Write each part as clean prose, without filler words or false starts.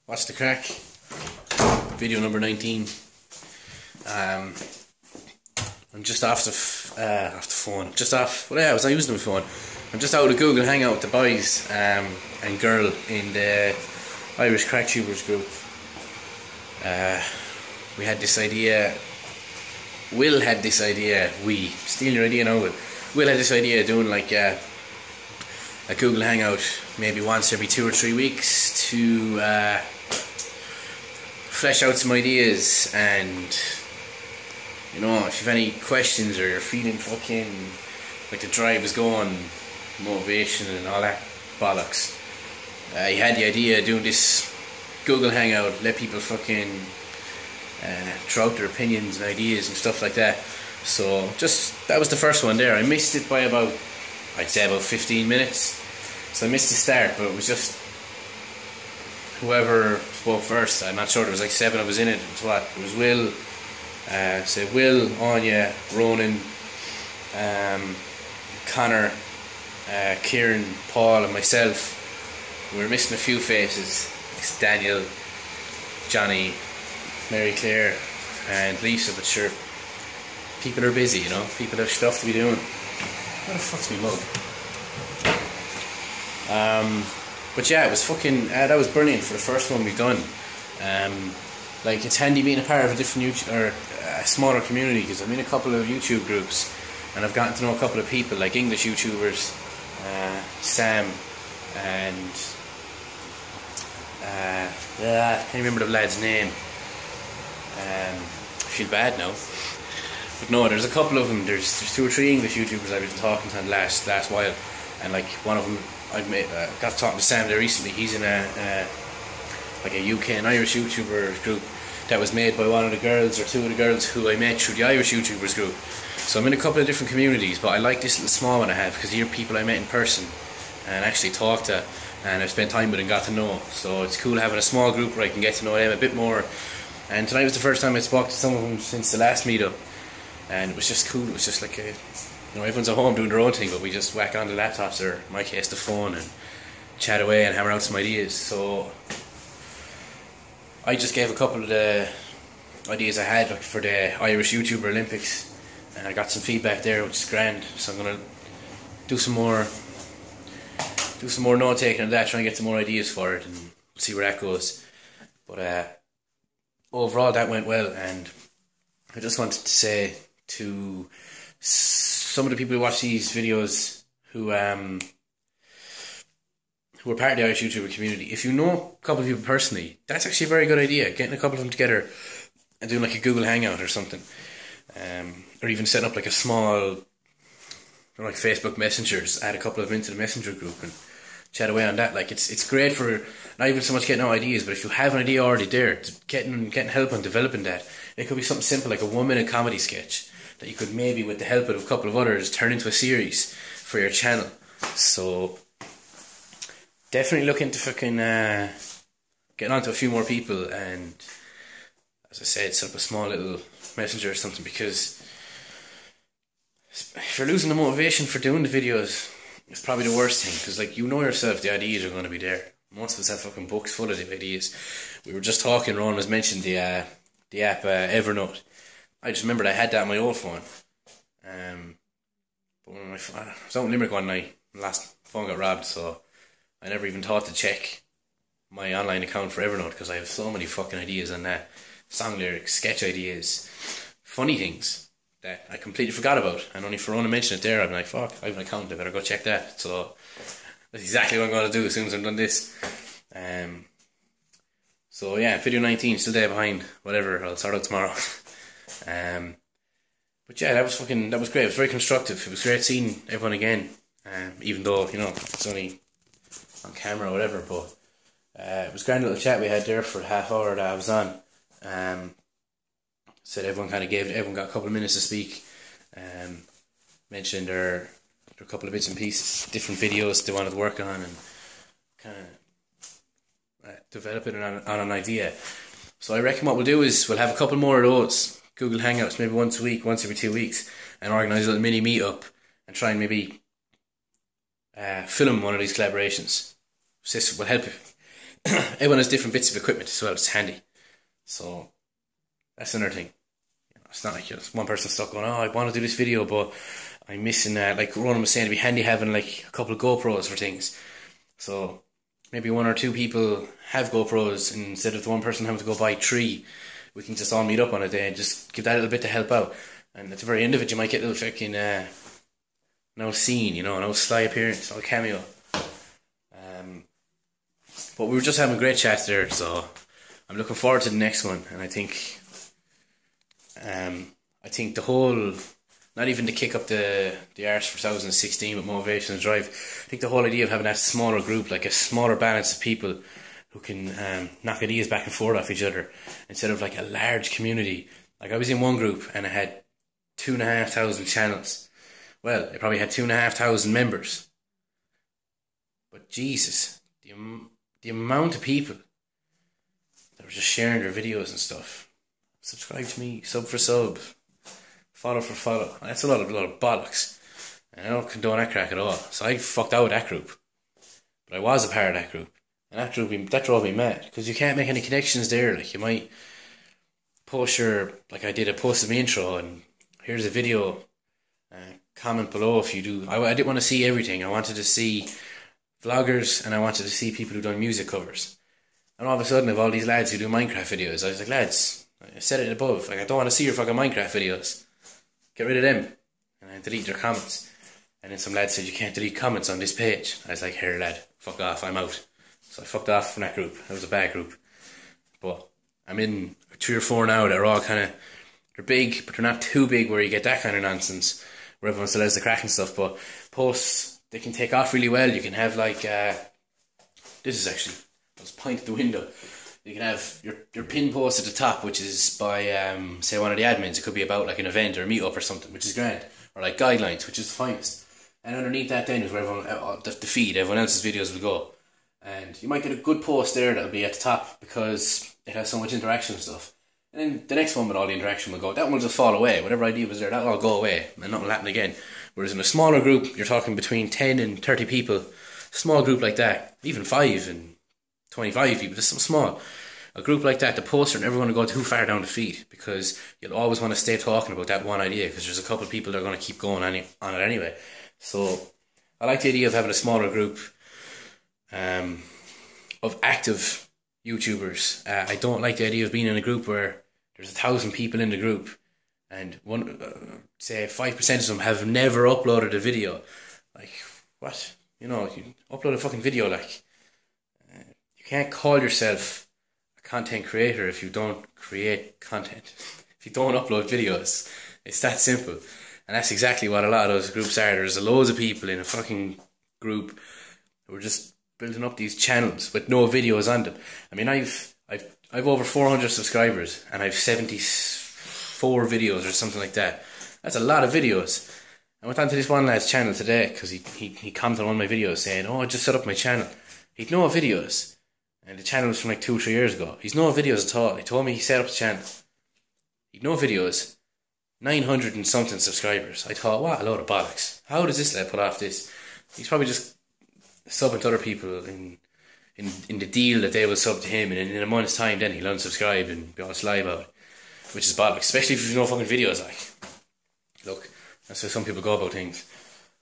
What's the crack? Video number 19. I'm just off the phone. Just off. Well, yeah, I was not using my phone. I'm just out of Google Hangout with the boys and girl in the Irish crack tubers group. We had this idea. Will had this idea. We steal your idea now. Will had this idea of doing like a Google Hangout maybe once every 2 or 3 weeks to flesh out some ideas, and you know, if you've any questions or you're feeling fucking like the drive is going, motivation and all that bollocks, he had the idea of doing this Google Hangout, let people fucking throw out their opinions and ideas and stuff like that. So that was the first one there. I missed it by about, I'd say about 15 minutes. So I missed the start, but it was just whoever spoke first. I'm not sure, there was like 7 of us in it. It was Will, Will, Anya, Ronan, Connor, Kieran, Paul and myself. We were missing a few faces. It's Daniel, Johnny, Mary Claire and Lisa, but sure, people are busy, you know, people have stuff to be doing. What the fuck's me mug? But yeah, it was fucking, that was brilliant for the first one we've done. Like, it's handy being a part of a different YouTube, or a smaller community, because I'm in a couple of YouTube groups and I've gotten to know a couple of people, like English YouTubers, Sam and I can't remember the lad's name. I feel bad now, but no, there's a couple of them. There's 2 or 3 English YouTubers I've been talking to in the last while, and like one of them I've got talking to Sam there recently. He's in a UK and Irish YouTuber group that was made by one of the girls, or 2 of the girls who I met through the Irish YouTubers group. So I'm in a couple of different communities, but I like this little small one I have because these are people I met in person and actually talked to, and I've spent time with and got to know. So it's cool having a small group where I can get to know them a bit more. And tonight was the first time I spoke to some of them since the last meetup, and it was just cool. It was just like everyone's at home doing their own thing, but we just whack on the laptops, or in my case the phone, and chat away and hammer out some ideas. So I just gave a couple of the ideas I had for the Irish YouTuber Olympics, and I got some feedback there, which is grand. So I'm gonna do some more note taking of that, try and get some more ideas for it, and see where that goes. But overall, that went well, and I just wanted to say to some of the people who watch these videos who are part of the Irish YouTuber community, if you know a couple of people personally, that's actually a very good idea. Getting a couple of them together and doing like a Google Hangout or something, or even setting up like a small, like Facebook Messengers, add a couple of them into the Messenger group and chat away on that. Like, it's great for not even so much getting out ideas, but if you have an idea already there, getting help on developing that. It could be something simple like a 1-minute comedy sketch that you could maybe, with the help of a couple of others, turn into a series for your channel. So definitely look into fucking getting onto a few more people, and as I said, set up a small little messenger or something, because if you're losing the motivation for doing the videos, it's probably the worst thing, because like, you know yourself, the ideas are going to be there. Most of us have fucking books full of the ideas. We were just talking, Ron was mentioning the app Evernote. I just remembered I had that on my old phone. But when I was out in Limerick one night, my last phone got robbed, so I never even thought to check my online account for Evernote, because I have so many fucking ideas on that. Song lyrics, sketch ideas, funny things that I completely forgot about, and only for Ron to mention it there, I'm like, fuck, I have an account, I better go check that. So that's exactly what I'm going to do as soon as I'm done this. So yeah, video 19, still there behind, whatever, I'll start out tomorrow. But yeah, that was great. It was very constructive. It was great seeing everyone again, even though, you know, it's only on camera or whatever, but it was a grand little chat we had there for the half hour that I was on. Said everyone got a couple of minutes to speak, mentioned their couple of bits and pieces, different videos they wanted to work on, and kind of develop it on an idea. So I reckon what we'll do is we'll have a couple more of those Google Hangouts, maybe once a week, once every 2 weeks, and organise a little mini meetup and try and maybe film one of these collaborations. This will help everyone has different bits of equipment as well. It's handy. So that's another thing. It's not like one person stuck going, oh, I want to do this video, but I'm missing, like Ronan was saying, it'd be handy having like a couple of GoPros for things. So maybe one or two people have GoPros, and instead of the one person having to go buy 3, we can just all meet up on a day and just give that a little bit to help out. And at the very end of it, you might get a little fucking no scene, you know, no sly appearance, no cameo. But we were just having a great chat there, so I'm looking forward to the next one. And I think the whole, not even to kick up the arse for 2016 with motivation and drive, I think the whole idea of having that smaller group, like a smaller balance of people who can knock ideas back and forth off each other, instead of like a large community. Like I was in one group and I had 2,500 channels. Well, it probably had 2,500 members. But Jesus, the amount of people that were just sharing their videos and stuff. Subscribe to me, sub for sub, follow for follow. That's a lot of bollocks. And I don't condone that crack at all. So I fucked out with that group. But I was a part of that group. And that drove me mad. Because you can't make any connections there. Like, you might post like I did, I posted my intro and here's a video. Comment below if you do. I didn't want to see everything. I wanted to see vloggers and I wanted to see people who done music covers. And all of a sudden, I have all these lads who do Minecraft videos. I was like, lads, I said it above. Like, I don't want to see your fucking Minecraft videos. Get rid of them. And I delete their comments. And then some lad said, you can't delete comments on this page. I was like, here lad, fuck off, I'm out. So I fucked off from that group. That was a bad group. But I'm in 3 or 4 now that are all kind of, they're big, but they're not too big where you get that kind of nonsense, where everyone still has the crack and stuff. But posts, they can take off really well. You can have like, this is actually, let's point at the window. You can have your pin post at the top, which is by, say, one of the admins. It could be about like an event or a meetup or something, which is grand. Or like guidelines, which is the finest. And underneath that then is where everyone, the feed, everyone else's videos will go. And you might get a good post there that'll be at the top because it has so much interaction and stuff. And then the next one with all the interaction will go. That one will just fall away. Whatever idea was there, that'll all go away. And nothing will happen again. Whereas in a smaller group, you're talking between 10 and 30 people. Small group like that, even 5 and 25 people, just something small. A group like that, the poster never going to go too far down the feed because you'll always want to stay talking about that one idea because there's a couple of people that are going to keep going on it anyway. So I like the idea of having a smaller group of active YouTubers. I don't like the idea of being in a group where there's 1,000 people in the group and say 5% of them have never uploaded a video. Like, what? You know, you upload a fucking video, like, you can't call yourself a content creator if you don't create content. If you don't upload videos. It's that simple. And that's exactly what a lot of those groups are. There's loads of people in a fucking group who are just building up these channels with no videos on them. I mean, I've over 400 subscribers and I've 74 videos or something like that. That's a lot of videos. I went onto this one lad's channel today because he commented on my videos saying, oh, I just set up my channel. He'd no videos. And the channel was from like 2 or 3 years ago. He's no videos at all. He told me he set up the channel. He'd no videos. 900 and something subscribers. I thought, what a load of bollocks. How does this lad put off this? He's probably just subbing to other people in the deal that they will sub to him, and in a month's time then he'll unsubscribe and be all sly about it. Which is bollocks. Especially if there's no fucking videos, like. Look, that's how some people go about things.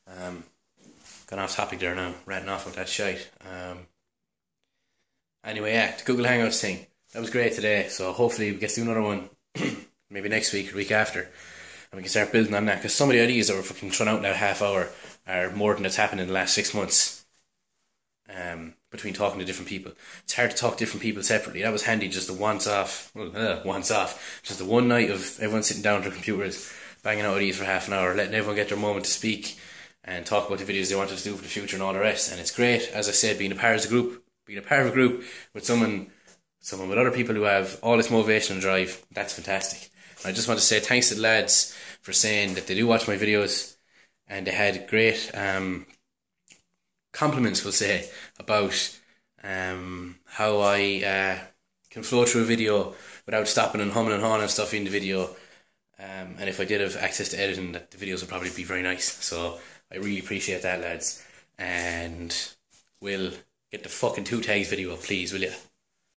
Gone off topic there now, ranting off about that shite. Anyway, yeah, the Google Hangouts thing. That was great today, so hopefully we get to do another one maybe next week or the week after. And we can start building on that, because some of the ideas that we're fucking thrown out in that half hour are more than that's happened in the last 6 months. Between talking to different people. It's hard to talk to different people separately. That was handy, just the once off. Just the one night of everyone sitting down at their computers, banging out ideas for half an hour, letting everyone get their moment to speak and talk about the videos they wanted to do for the future and all the rest. And it's great, as I said, being a part of a group with someone with other people who have all this motivation and drive. That's fantastic. And I just want to say thanks to the lads for saying that they do watch my videos, and they had great compliments, we'll say, about how I can flow through a video without stopping and humming and hawing and stuff in the video. And if I did have access to editing, that the videos would probably be very nice. So I really appreciate that, lads. And we'll Get the fucking two tags video up, please, will you?